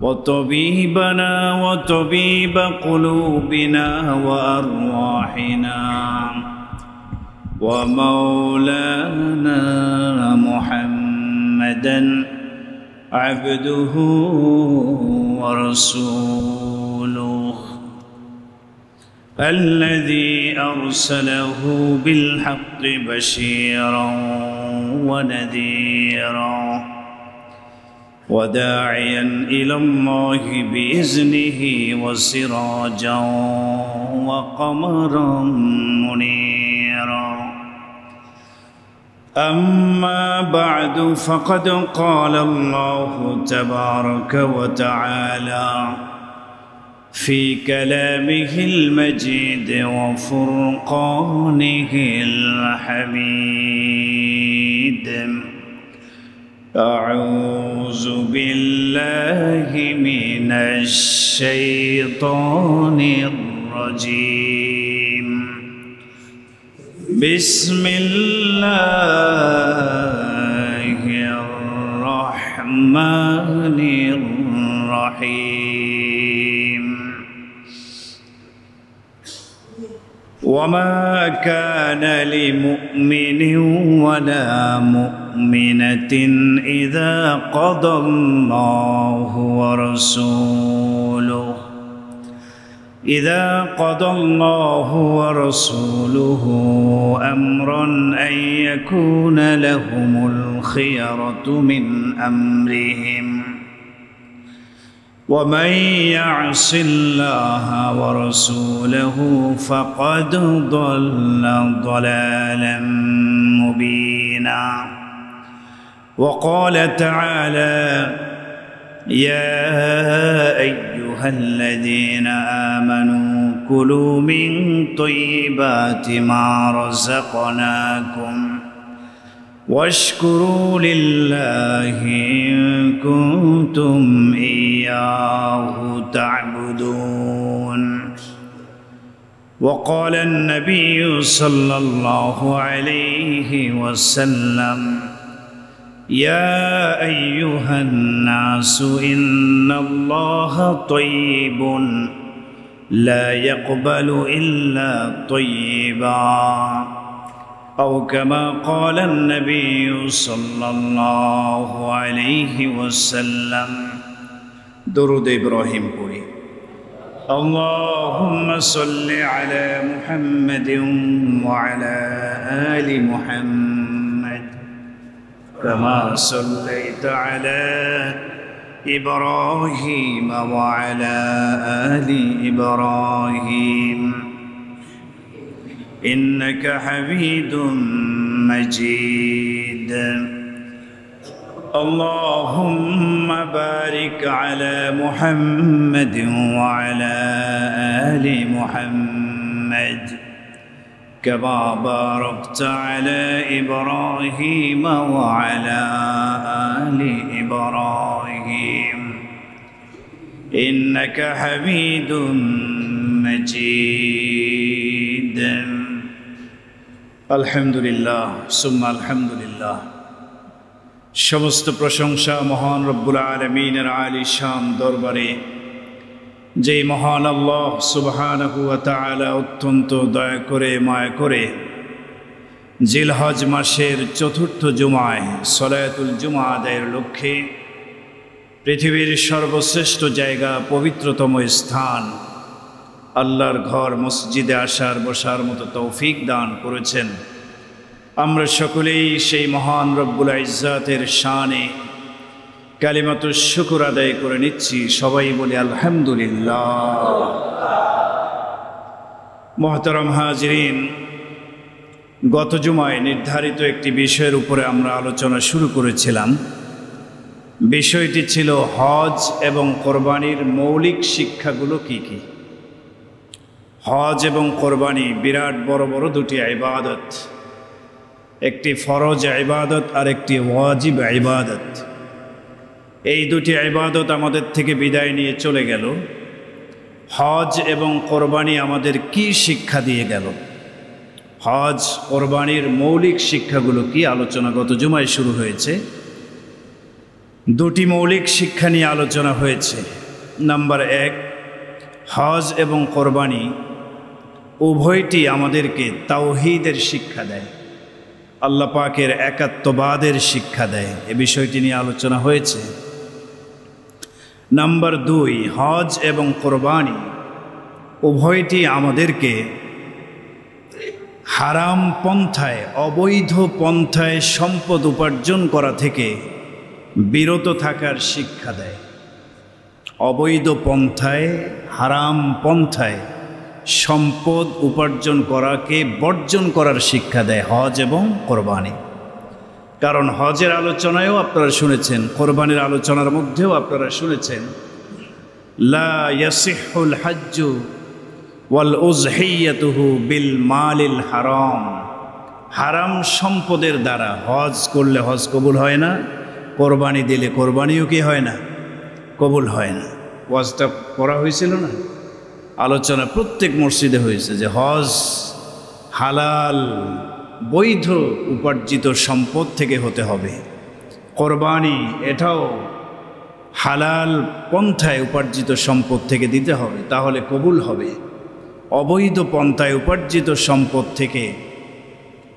وطبيبنا وطبيب قلوبنا وأرواحنا ومولانا محمدا عبده ورسوله الذي أرسله بالحق بشيرا ونذيرا وداعيا إلى الله بإذنه وسراجا وقمرا منيرا. أما بعد فقد قال الله تبارك وتعالى في كلامه المجيد وفرقانه الحميد: أعوذ بالله من الشيطان الرجيم. بسم الله الرحمن الرحيم. وما كان لمؤمن ولا مؤمنة إذا قضى الله ورسوله أمرا أن يكون لهم الخيرة من أمرهم ومن يعص الله ورسوله فقد ضل ضلالا مبينا. وقال تعالى: يا أيها الذين آمنوا كلوا من طيبات ما رزقناكم واشكروا لله إن كنتم إياه تعبدون. وقال النبي صلى الله عليه وسلم: يا أيها الناس إن الله طيب لا يقبل إلا طيبا، أو كما قال النبي صلى الله عليه وسلم. درود إبراهيم قولي: اللهم صل على محمد وعلى آل محمد كما صليت على إبراهيم وعلى آل إبراهيم إنك حميد مجيد. اللهم بارك على محمد وعلى آل محمد كما باركت على إبراهيم وعلى آل إبراهيم إنك حميد مجيد. আলহামদুলিল্লাহ সুম্মা আলহামদুলিল্লাহ। সমস্ত প্রশংসা মহান রব্বুল আলামিনের আলী শান দরবারে, যেই মহান আল্লাহ সুবহানাহু ওয়া তাআলা অত্যন্ত দয়া করে মায়া করে জিলহজ মাসের চতুর্থ জুমায় সলাতুল জুমা আদায়ের লক্ষ্যে পৃথিবীর সর্বশ্রেষ্ঠ জায়গা, পবিত্রতম স্থান আল্লাহর ঘর মসজিদে আসার বসার মতো তৌফিক দান করেছেন। আমরা সকলেই সেই মহান রব্বুল ইজ্জাতের শানে কালিমাতুশ শুকর আদায় করে নিচ্ছি। সবাই বলি আলহামদুলিল্লাহ। মুহতারাম হাজিরিন, গত জুমায় নির্ধারিত একটি বিষয়ের উপরে আমরা আলোচনা শুরু করেছিলাম। বিষয়টি ছিল হজ এবং কোরবানির মৌলিক শিক্ষাগুলো কি কি। হজ এবং কোরবানি বিরাট বড় বড় দুটি ইবাদত, একটি ফরজ ইবাদত আর একটি ওয়াজিব ইবাদত। এই দুটি ইবাদত আমাদের থেকে বিদায় নিয়ে চলে গেল। হজ এবং কোরবানি আমাদের কি শিক্ষা দিয়ে গেল? হজ কোরবানির মৌলিক শিক্ষাগুলো কি আলোচনা গত জুমায় শুরু হয়েছে। দুটি মৌলিক শিক্ষা নিয়ে আলোচনা হয়েছে। নাম্বার 1, হজ এবং কোরবানি উভয়টি আমাদেরকে তাওহীদের শিক্ষা দেয়, আল্লাহ পাকের একাত্মবাদের শিক্ষা দেয়। এ বিষয়টি নিয়ে আলোচনা হয়েছে। নাম্বার 2, হজ এবং কোরবানি উভয়টি আমাদেরকে হারাম পন্থায়, অবৈধ পন্থায় সম্পদ উপার্জন করা থেকে বিরত থাকার শিক্ষা দেয়। অবৈধ পন্থায়, হারাম পন্থায় সম্পদ উপার্জন করাকে বর্জন করার শিক্ষা দেয় হজ এবং কোরবানি। কারণ হজের আলোচনায়ও আপনারা শুনেছেন, কোরবানির আলোচনার মধ্যেও আপনারা শুনেছেন, লা ইয়াসিহুল হাজ্জু ওয়াল উযহিয়াতুহু বিল মালিল হারাম। হারাম সম্পদের দ্বারা হজ করলে হজ কবুল হয় না, কোরবানি দিলে কোরবানিও কি হয় না, কবুল হয় না। ওয়াজটা করা হয়েছিল না, আলোচনা প্রত্যেক মসজিদে হয়েছে যে হজ হালাল বৈধ উপার্জিত সম্পদ থেকে হতে হবে, কোরবানি এটাও হালাল পন্থায় উপার্জিত সম্পদ থেকে দিতে হবে, তাহলে কবুল হবে। অবৈধ পন্থায় উপার্জিত সম্পদ থেকে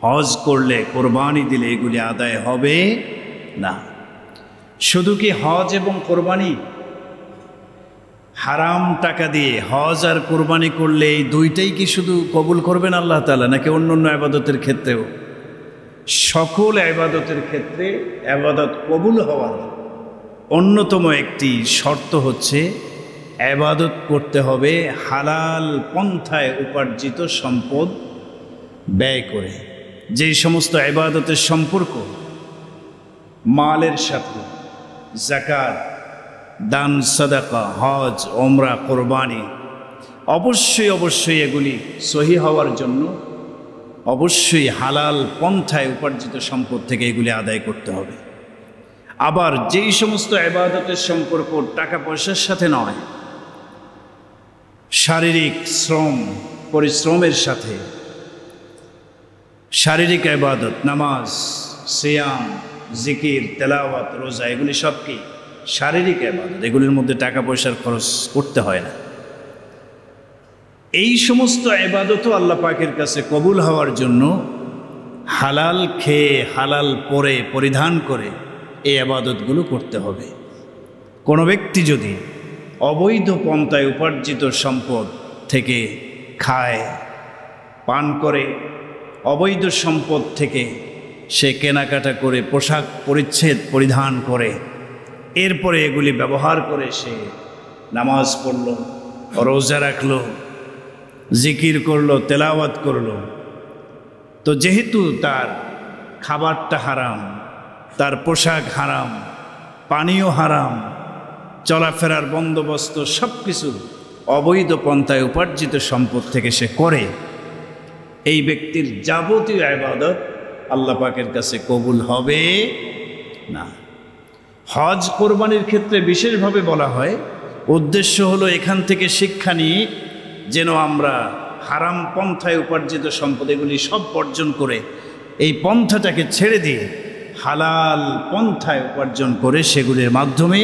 হজ করলে, কোরবানি দিলে এগুলি আদায় হবে না। শুধু কি হজ এবং কোরবানি? হারাম টাকা দিয়ে হজ আর কোরবানি করলে এই দুইটাই কি শুধু কবুল করবেন আল্লাহ তাআলা, নাকি অন্য অন্য ইবাদতের ক্ষেত্রেও? সকল ইবাদতের ক্ষেত্রে ইবাদত কবুল হওয়ার অন্যতম একটি শর্ত হচ্ছে ইবাদত করতে হবে হালাল পন্থায় উপার্জিত সম্পদ ব্যয় করে। যেই সমস্ত ইবাদতের সম্পর্ক মালের সাথে, যাকাত, দান, সাদাকা, হজ, ওমরা, কোরবানি, অবশ্যই এগুলি সহি হওয়ার জন্য অবশ্যই হালাল পন্থায় উপার্জিত সম্পদ থেকে এগুলি আদায় করতে হবে। আবার যেই সমস্ত ইবাদতের সম্পর্ক টাকা পয়সার সাথে নয়, শারীরিক শ্রম, পরিশ্রমের সাথে, শারীরিক ইবাদত, নামাজ, সিয়াম, জিকির, তেলাওয়াত, রোজা, এগুলি সব কি শারীরিক ইবাদত, এগুলির মধ্যে টাকা পয়সার খরচ করতে হয় না। এই সমস্ত ইবাদতও আল্লাহ পাকের কাছে কবুল হওয়ার জন্য হালাল খেয়ে, হালাল পরে, পরিধান করে এই ইবাদতগুলো করতে হবে। কোনো ব্যক্তি যদি অবৈধ পন্থায় উপার্জিত সম্পদ থেকে খায়, পান করে, অবৈধ সম্পদ থেকে সে কেনাকাটা করে, পোশাক পরিচ্ছেদ পরিধান করে, এরপরে এগুলি ব্যবহার করে সে নামাজ পড়ল, রোজা রাখলো, জিকির করলো, তেলাওয়াত করলো, তো যেহেতু তার খাবারটা হারাম, তার পোশাক হারাম, পানীয় হারাম, চলাফেরার বন্দোবস্ত সব কিছু অবৈধ পন্থায় উপার্জিত সম্পদ থেকে সে করে, এই ব্যক্তির যাবতীয় ইবাদত আল্লাহ পাকের কাছে কবুল হবে না। হজ কোরবানির ক্ষেত্রে বিশেষভাবে বলা হয়, উদ্দেশ্য হলো এখান থেকে শিক্ষা নিয়ে যেন আমরা হারাম পন্থায় উপার্জিত সম্পদ এগুলি সব বর্জন করে এই পন্থাটাকে ছেড়ে দিয়ে হালাল পন্থায় উপার্জন করে সেগুলির মাধ্যমে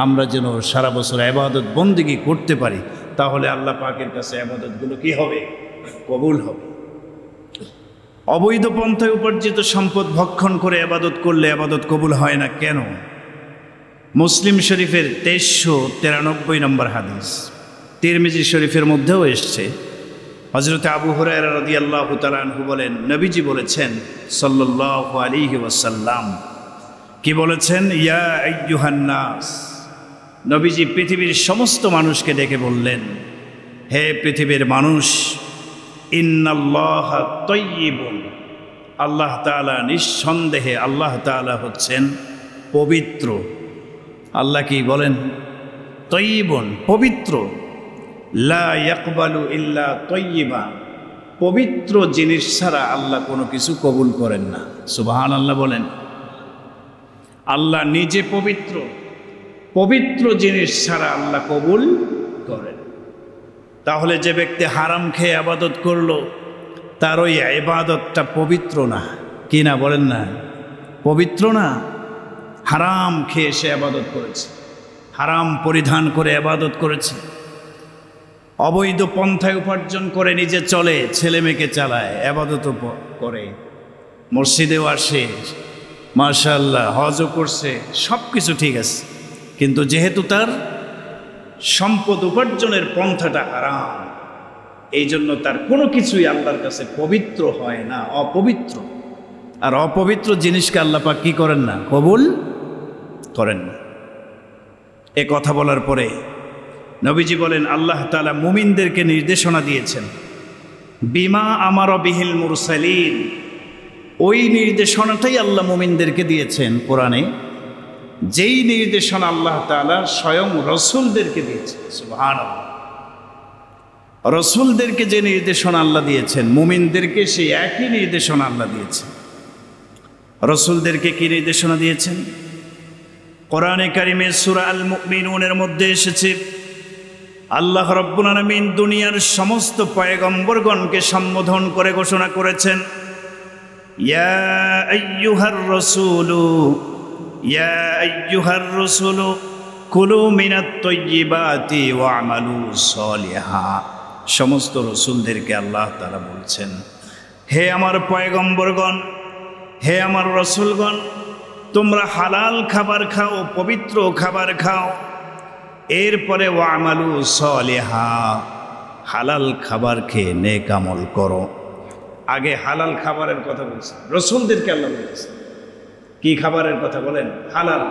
আমরা যেন সারা বছর ইবাদত বন্দেগী করতে পারি, তাহলে আল্লাহ পাকের কাছে ইবাদতগুলো কি হবে, কবুল হবে। অবৈধ পন্থায় উপার্জিত সম্পদ ভক্ষণ করে ইবাদত করলে ইবাদত কবুল হয় না কেন? মুসলিম শরীফের 2393 নম্বর হাদিস, তিরমিজি শরীফের মধ্যেও এসছে। হযরত আবু হুরায়রা রাদিয়াল্লাহু তাআলা আনহু বলেন, নবীজি বলেছেন সাল্লাল্লাহু আলাইহি ওয়াসাল্লাম, কি বলেছেন? ইয়া আইয়ুহান নাস, নবীজি পৃথিবীর সমস্ত মানুষকে ডেকে বললেন, হে পৃথিবীর মানুষ, ইন্নাল্লাহা তাইয়্যিবুন, আল্লাহ তাআলা নিঃসন্দেহে আল্লাহ তাআলা হচ্ছেন পবিত্র। আল্লাহ কি বলেন? তাইয়্যিবুন, পবিত্র। লা ইয়াকবালু ইল্লা তাইয়্যিবা, পবিত্র জিনিস ছাড়া আল্লাহ কোনো কিছু কবুল করেন না। সুবহানাল্লাহ বলেন। আল্লাহ নিজে পবিত্র, পবিত্র জিনিস ছাড়া আল্লাহ কবুল করেন। তাহলে যে ব্যক্তি হারাম খেয়ে ইবাদত করলো, তার ওই ইবাদতটা পবিত্র না, কি না বলেন না? পবিত্র না। হারাম খেয়ে সে আবাদত করেছে, হারাম পরিধান করে আবাদত করেছে, অবৈধ পন্থায় উপার্জন করে নিজে চলে, ছেলে মেয়েকে চালায়, আবাদতও করে, মসজিদেও আসে, মাশাআল্লাহ হজও করছে, সব কিছু ঠিক আছে। কিন্তু যেহেতু তার সম্পদ উপার্জনের পন্থাটা হারাম, এই জন্য তার কোনো কিছুই আল্লাহর কাছে পবিত্র হয় না, অপবিত্র। আর অপবিত্র জিনিসকে আল্লাহ পাক কি করেন না, কবুল করেন না। এ কথা বলার পরে নবীজি বলেন, আল্লাহ তাআলা মুমিনদেরকে নির্দেশনা দিয়েছেন, বিমা আমার বিহিল মুরসালিন, ওই নির্দেশনাটাই আল্লাহ মুমিনদেরকে দিয়েছেন কোরআনে, যেই নির্দেশনা আল্লাহ তাআলা স্বয়ং রসুলদেরকে দিয়েছেন। সুবহানাল্লাহ। রসুলদেরকে যে নির্দেশনা আল্লাহ দিয়েছেন, মুমিনদেরকে সেই একই নির্দেশনা আল্লাহ দিয়েছেন। রসুলদেরকে কি নির্দেশনা দিয়েছেন? কোরআনে কারিমে সূরা আল মুমিনুনের মধ্যে এসেছে, আল্লাহ রাব্বুল আলামিন দুনিয়ার সমস্ত পয়গম্বরগণকে সম্বোধন করে ঘোষণা করেছেন, ইয়া আইয়ুহার রাসূলু ইয়া আইয়ুহার রাসূলু কুলু মিনাত তাইয়্যিবাতি ওয়া'মালু সলিহা। সমস্ত রসুলদেরকে আল্লাহ তাআলা বলছেন, হে আমার পয়গম্বরগণ, হে আমার রসুলগণ, তোমরা হালাল খাবার খাও, পবিত্র খাবার খাও, এরপরে ওয়া'মালু সলিহা, হালাল খাবার খেয়ে নেক আমল করো। আগে হালাল খাবারের কথা বলছেন, রসুলদেরকে আল্লাহ বলছেন কি খাবারের কথা বলেন? হালাল,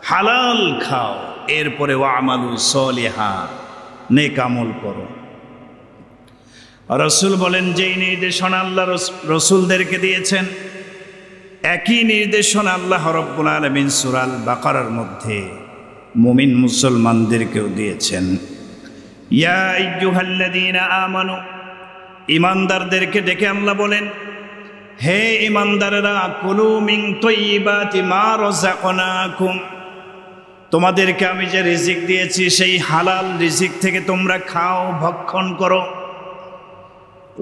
হালাল খাও, এরপরে ওয়া'মালু সলিহা, নেক আমল করো। রসুল বলেন, যেই নির্দেশনা আল্লাহ রসুলদেরকে দিয়েছেন, একই নির্দেশনা আল্লাহ রাব্বুল আলামিন সূরা আল বাকারার মধ্যে মুমিন মুসলমানদেরকেও দিয়েছেন। ইয়া আইয়ুহাল্লাযীনা আমানু, ঈমানদারদেরকে ডেকে আল্লাহ বলেন, হে ঈমানদারেরা, কুলু মিন তাইয়্যিবাতি মা রাযাকনাকুম, তোমাদেরকে আমি যে রিজিক দিয়েছি সেই হালাল রিজিক থেকে তোমরা খাও, ভক্ষণ করো।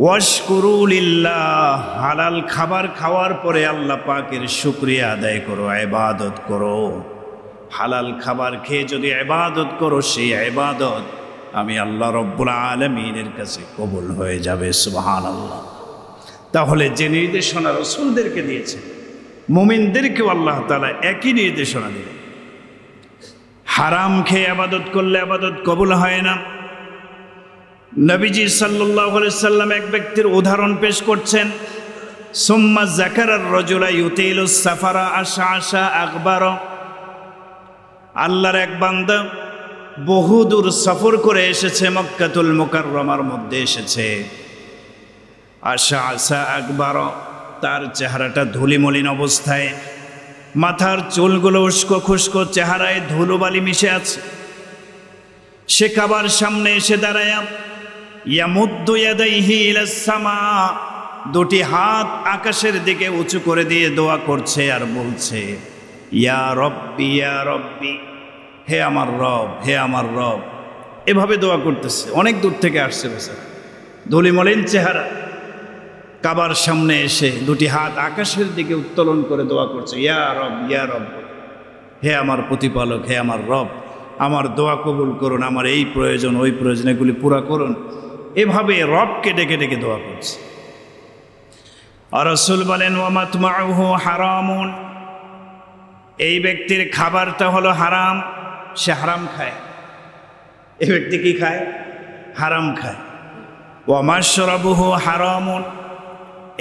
ওয়াশকুরু লিল্লাহ, হালাল খাবার খাওয়ার পরে আল্লাহ পাকের শুকরিয়া আদায় করো, ইবাদত করো। হালাল খাবার খেয়ে যদি ইবাদত করো, সেই ইবাদত আমি আল্লাহ রাব্বুল আলামিনের কাছে কবুল হয়ে যাবে। সুবহানাল্লাহ। তাহলে যে নির্দেশনা রসুলদেরকে দিয়েছে, মুমিনদেরকেও আল্লাহ তাআলা একই নির্দেশনা দিলেন। হারাম খেয়ে ইবাদত করলে ইবাদত কবুল হয় না। নবীজি সাল্লাল্লাহু আলাইহি সাল্লাম এক ব্যক্তির উদাহরণ পেশ করছেন, সুম্মা যাকারার রাজুলা ইউতিলুস সাফারা আশআশা আকবার। আল্লাহর এক বান্দা বহুদূর সফর করে এসেছে, মক্কাতুল মুকাররমার মধ্যে এসেছে। আশআশা আকবার, তার চেহারাটা ধুলিমলিন অবস্থায়, মাথার চুলগুলো উস্কো খুস্কো, চেহারায় ধুলোবালি মিশে আছে। সে কাবার সামনে এসে দাঁড়ায়, ইয়ামুদ্দু ইয়াদাইহি ইলাস সামা, দুটি হাত আকাশের দিকে উঁচু করে দিয়ে দোয়া করছে আর বলছে, ইয়া রব্বি ইয়া রব্বি, হে আমার রব, হে আমার রব। এভাবে দোয়া করতেছে, অনেক দূর থেকে আসছে বেচারা, ধুলিমলিন চেহারা, কাবার সামনে এসে দুটি হাত আকাশের দিকে উত্তোলন করে দোয়া করছে, ইয়া রব ইয়া রব, হে আমার প্রতিপালক, হে আমার রব, আমার দোয়া কবুল করুন, আমার এই প্রয়োজন ওই প্রয়োজন এগুলি পুরা করুন। এভাবে রবকে ডেকে ডেকে দোয়া করছে। আর রাসূল বলেন, ওয়া মাতমাউহু হারামুন, এই ব্যক্তির খাবারটা হলো হারাম, সে হারাম খায়। এই ব্যক্তি কি খায়? হারাম খায়। ওয়া মাশরাবুহু হারামুন,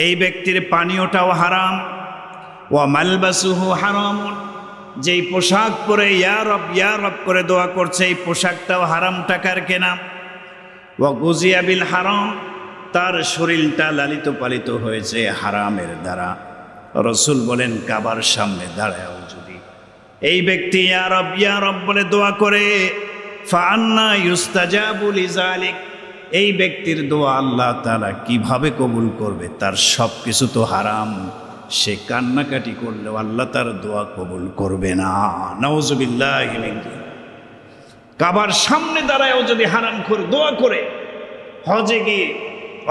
এই ব্যক্তির পানীয়টাও হারাম। ওয়া মালবাসুহু হারামুন, যেই পোশাক পরে ইয়া রব করে দোয়া করছে, এই পোশাকটাও হারাম টাকার কেনা। ওয়া গুজিয়া বিল হারাম, তার শরীরটা লালিত পালিত হয়েছে হারামের দ্বারা। রসুল বলেন, কাবার সামনে দাঁড়াও যদি এই ব্যক্তি ইয়া রব বলে দোয়া করে, ফাআন্না ইউস্তাজাবু লিযালিক, এই ব্যক্তির দোয়া আল্লাহ তাআলা কিভাবে কবুল করবে? তার সব কিছু তো হারাম, সে কান্নাকাটি করলেও আল্লাহ তার দোয়া কবুল করবে না। নাউযুবিল্লাহি মিন যালিক। কাবার সামনে দাঁড়ায়ও যদি হারামখোর দোয়া করে, হজে গিয়ে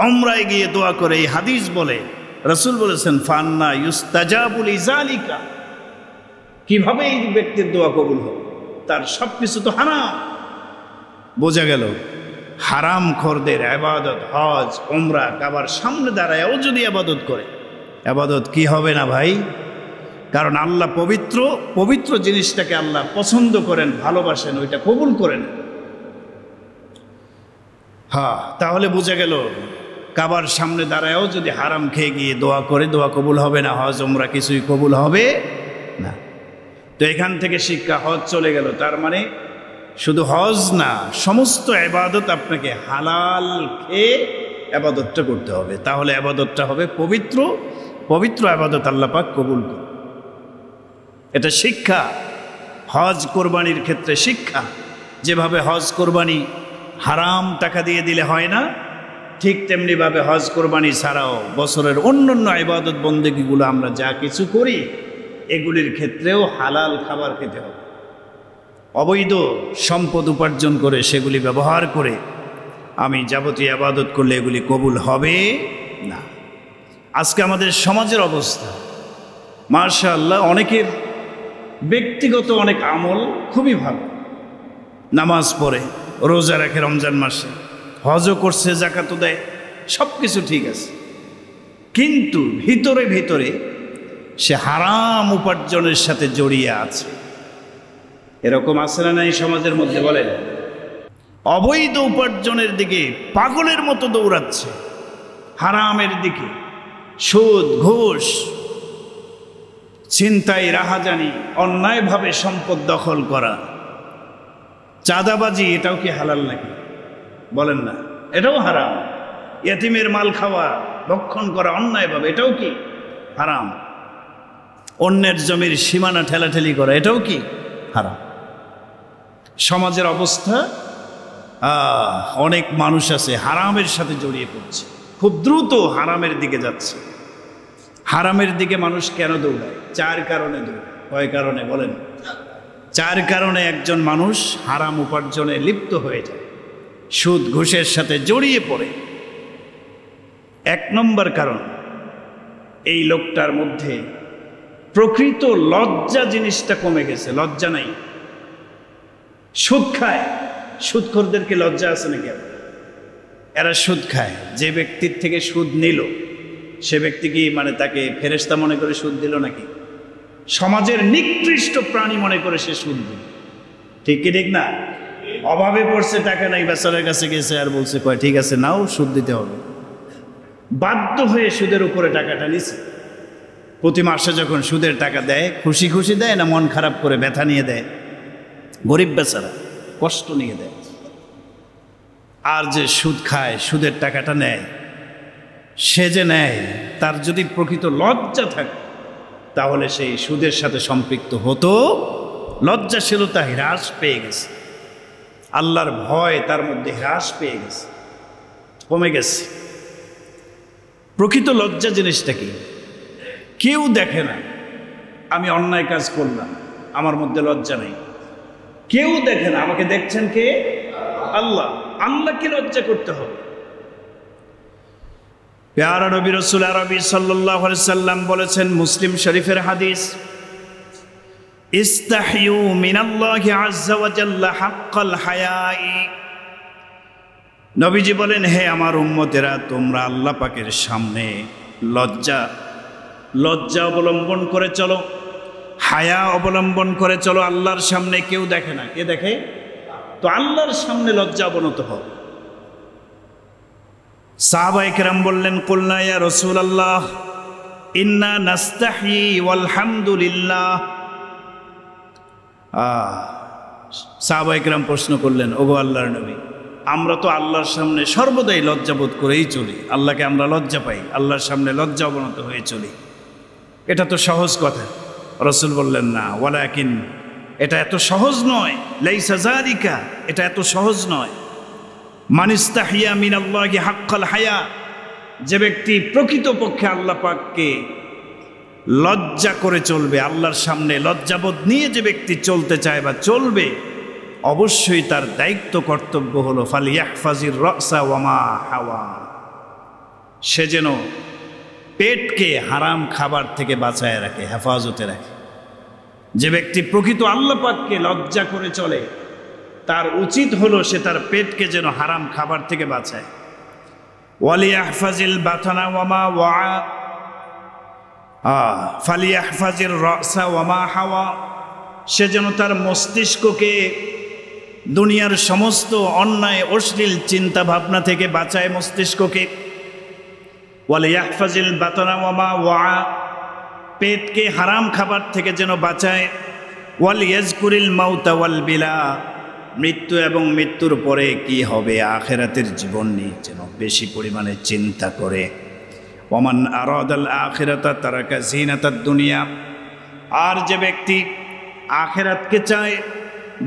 উমরায় গিয়ে দোয়া করে, এই হাদিস বলে, রাসূল বলেছেন, ফান্না ইউস্তাজাবু লিযালিকা, কিভাবে এই ব্যক্তির দোয়া কবুল হবে? তার সব কিছু তো হারাম। বোঝা গেল হারাম খোরদের ইবাদত, হজ উমরা কাবার সামনে দাঁড়ায়ও যদি ইবাদত করে, ইবাদত কি হবে না ভাই? কারণ আল্লাহ পবিত্র, পবিত্র জিনিসটাকে আল্লাহ পছন্দ করেন, ভালোবাসেন, ওইটা কবুল করেন। হ্যাঁ, তাহলে বোঝা গেল কাবার সামনে দাঁড়ায়ও যদি হারাম খেয়ে গিয়ে দোয়া করে, দোয়া কবুল হবে না, হজ উমরা কিছুই কবুল হবে না। তো এখান থেকে শিক্ষা, হজ চলে গেল, তার মানে শুধু হজ না, সমস্ত ইবাদত আপনাকে হালাল খেয়ে ইবাদতটা করতে হবে, তাহলে ইবাদতটা হবে পবিত্র। পবিত্র ইবাদত আল্লাহ পাক কবুল করে। এটা শিক্ষা হজ কোরবানির ক্ষেত্রে শিক্ষা। যেভাবে হজ কোরবানি হারাম টাকা দিয়ে দিলে হয় না, ঠিক তেমনিভাবে হজ কোরবানি ছাড়াও বছরের অন্যান্য ইবাদত বন্দেগীগুলো আমরা যা কিছু করি এগুলির ক্ষেত্রেও হালাল খাবার খেতে হবে। অবৈধ সম্পদ উপার্জন করে সেগুলি ব্যবহার করে আমি যাবতীয় ইবাদত করলে এগুলি কবুল হবে না। আজকে আমাদের সমাজের অবস্থা মাশাআল্লাহ, অনেকের ব্যক্তিগত অনেক আমল খুবই ভালো, নামাজ পড়ে, রোজা রাখে রমজান মাসে, হজও করছে, যাকাতও দেয়, সব কিছু ঠিক আছে, কিন্তু ভিতরে ভিতরে সে হারাম উপার্জনের সাথে জড়িয়ে আছে। এরকম আছে না নাই সমাজের মধ্যে? বলেন, অবৈধ উপার্জনের দিকে পাগলের মতো দৌড়াচ্ছে, হারামের দিকে, সুদ ঘুষ ছিনতাই রাহাজানি, অন্যায়ভাবে সম্পদ দখল করা, চাঁদাবাজি, এটাও কি হালাল নাকি? বলেন না, এটাও হারাম। ইয়েতিমের মাল খাওয়া, ভক্ষণ করা অন্যায়ভাবে, এটাও কি হারাম। অন্যের জমির সীমানা ঠেলাঠেলি করা, এটাও কি হারাম। সমাজের অবস্থা, অনেক মানুষ আছে হারামের সাথে জড়িয়ে পড়ছে, খুব দ্রুত হারামের দিকে যাচ্ছে। হারামের দিকে মানুষ কেন দৌড়ায়? 4 কারণে দৌড়ায়। কয় কারণে বলেন? 4 কারণে একজন মানুষ হারাম উপার্জনে লিপ্ত হয়ে যায়, সুদ ঘুষের সাথে জড়িয়ে পড়ে। 1 নম্বর কারণ, এই লোকটার মধ্যে প্রকৃত লজ্জা জিনিসটা কমে গেছে, লজ্জা নাই। সুদ খায়, সুদখোরদেরকে লজ্জা আছে নাকি? এরা সুদ খায়। যে ব্যক্তির থেকে সুদ নিল সে ব্যক্তি কি মানে তাকে ফেরেশতা মনে করে সুদ দিল নাকি? সমাজের নিকৃষ্ট প্রাণী মনে করে সে সুদ দিল। ঠিক কি ঠিক না? অভাবে পড়ছে, টাকা নাই, বেচারের কাছে গেছে আর বলছে কয় ঠিক আছে নাও, সুদ দিতে হবে। বাধ্য হয়ে সুদের উপরে টাকাটা নিছে। প্রতি মাসে যখন সুদের টাকা দেয়, খুশি খুশি দেয় না মন খারাপ করে ব্যথা নিয়ে দেয়? গরিব বেচারা কষ্ট নিয়ে দেয়। আর যে সুদ খায়, সুদের টাকাটা নেয়, সে যে নেয়, তার যদি প্রকৃত লজ্জা থাকে তাহলে সেই সুদের সাথে সম্পৃক্ত হতো। লজ্জাশীলতা হ্রাস পেয়ে গেছে, আল্লাহর ভয় তার মধ্যে হ্রাস পেয়ে গেছে, কমে গেছে। প্রকৃত লজ্জা জিনিসটা কি? কেউ দেখে না আমি অন্যায় কাজ করলাম, আমার মধ্যে লজ্জা নেই। কেউ দেখে না, আমাকে দেখছেন কে? আল্লাহ। আল্লাহকে লজ্জা করতে হবে। প্যারা নবী রাসূল আরবি সাল্লাল্লাহু আলাইহি সাল্লাম বলেছেন, মুসলিম শরীফের হাদিস, ইস্তাহিয়ু মিনাল্লাহি আযজা ওয়া জাল্লা হাক্কাল হায়াই। নবীজি বলেন, হে আমার উম্মতেরা, তোমরা আল্লাহ পাকের সামনে লজ্জা অবলম্বন করে চলো, হায়া অবলম্বন করে চলো। আল্লাহর সামনে কেউ দেখে না, কে দেখে? তো আল্লাহর সামনে লজ্জা অবনত হবে। সাহাবায়ে কেরাম বললেন, কুলনা ইয়া রাসূলুল্লাহ ইন্না নাস্তাহি ওয়াল হামদুলিল্লাহ। সাহাবায়ে কেরাম প্রশ্ন করলেন, ওগো আল্লাহর নবী, আমরা তো আল্লাহর সামনে সর্বদাই লজ্জাবোধ করেই চলি, আল্লাহকে আমরা লজ্জা পাই, আল্লাহর সামনে লজ্জা অবনত হয়ে চলি, এটা তো সহজ কথা। রাসূল বললেন, না, ওয়ালাকিন, এটা এত সহজ নয়। লাইসা যালিকা, এটা এত সহজ নয়। মানিস্তাহিয়া মিনাল্লাহি হাক্কাল হায়া, যে ব্যক্তি প্রকৃতপক্ষে আল্লাহ পাককে লজ্জা করে চলবে, আল্লাহর সামনে লজ্জাবোধ নিয়ে যে ব্যক্তি চলতে চায় বা চলবে, অবশ্যই তার দায়িত্ব কর্তব্য হলো ফালিয়াহফাজির রাসা ওয়া মা হাওয়া, সে যেন পেটকে হারাম খাবার থেকে বাঁচায় রাখে, হেফাজতে রাখে। যে ব্যক্তি প্রকৃত আল্লাহ পাককে লজ্জা করে চলে তার উচিত হলো সে তার পেটকে যেন হারাম খাবার থেকে বাঁচায়। ওয়ালিয়াহফাজিল বাতানা ওয়ামা ওয়া ফালিয়াহফাজির রাসা ওয়ামা হাওয়া, সে যেন তার মস্তিষ্ককে দুনিয়ার সমস্ত অন্যায় অশ্লীল চিন্তা ভাবনা থেকে বাঁচায় মস্তিষ্ককে। ওয়ালিয়াহফাজিল বাতানা ওয়ামা ওয়া, পেটকে হারাম খাবার থেকে যেন বাঁচায়। ওয়ালিয়াজকুরিল মাউতা ওয়াল বিলা, মৃত্যু এবং মৃত্যুর পরে কি হবে আখিরাতের জীবন নিয়ে যেন বেশি পরিমাণে চিন্তা করে। ওমান আরাদাল আখিরাতা তারাকা জিনাতাদ দুনিয়া, আর যে ব্যক্তি আখিরাতকে চায়,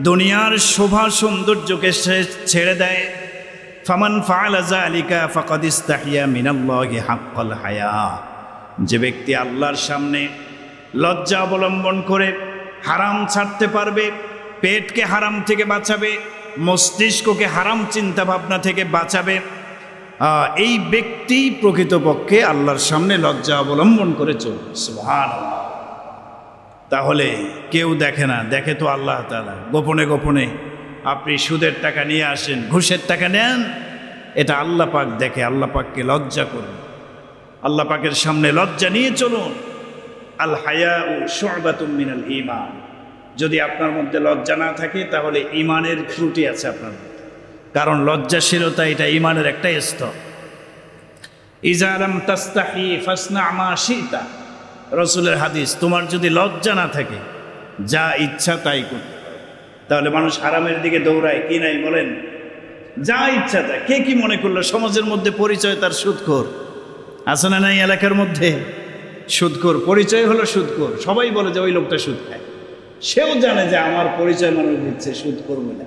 দুনিয়ার শোভা সৌন্দর্যকে সে ছেড়ে দেয়, ফামান ফাআলা যালিকা ফাকাদ ইস্তাহিয়া মিনাল্লাহি হাক্কাল হায়া, যে ব্যক্তি আল্লাহর সামনে লজ্জা অবলম্বন করে হারাম ছাড়তে পারবে, পেটকে হারাম থেকে বাঁচাবে, মস্তিষ্ককে হারাম চিন্তা ভাবনা থেকে বাঁচাবে, এই ব্যক্তি প্রকৃতপক্ষে আল্লাহর সামনে লজ্জা অবলম্বন করে চলবে। সুবহানাল্লাহ। তাহলে কেউ দেখে না, দেখে তো আল্লাহ তাআলা। গোপনে গোপনে আপনি সুদের টাকা নিয়ে আসেন, ঘুষের টাকা নেন, এটা আল্লাহ পাক দেখে। আল্লাহ পাককে লজ্জা করুন, আল্লাহ পাকের সামনে লজ্জা নিয়ে চলুন। আল হায়াউ শু'বাতুম মিনাল ঈমান, যদি আপনার মধ্যে লজ্জা না থাকে তাহলে ঈমানের ত্রুটি আছে আপনার মধ্যে, কারণ লজ্জাশীলতা এটা ঈমানের একটা স্তর। ইজা লাম তাস্তাহি ফাসনা মা শিতা, রাসূলের হাদিস, তোমার যদি লজ্জা না থাকে যা ইচ্ছা তাই করতে পারো। তাহলে মানুষ হারামের দিকে দৌড়ায় কি নাই বলেন, যা ইচ্ছা তাই। কে কি মনে করলো সমাজের মধ্যে পরিচয় তার সুদখোর, আছে না নাই এলাকার মধ্যে সুদখোর, পরিচয় হলো সুদখোর, সবাই বলে যে ওই লোকটা সুদ খায়। সেও জানে যে আমার পরিচয় মানুষ দিচ্ছে, সুদ করবে না,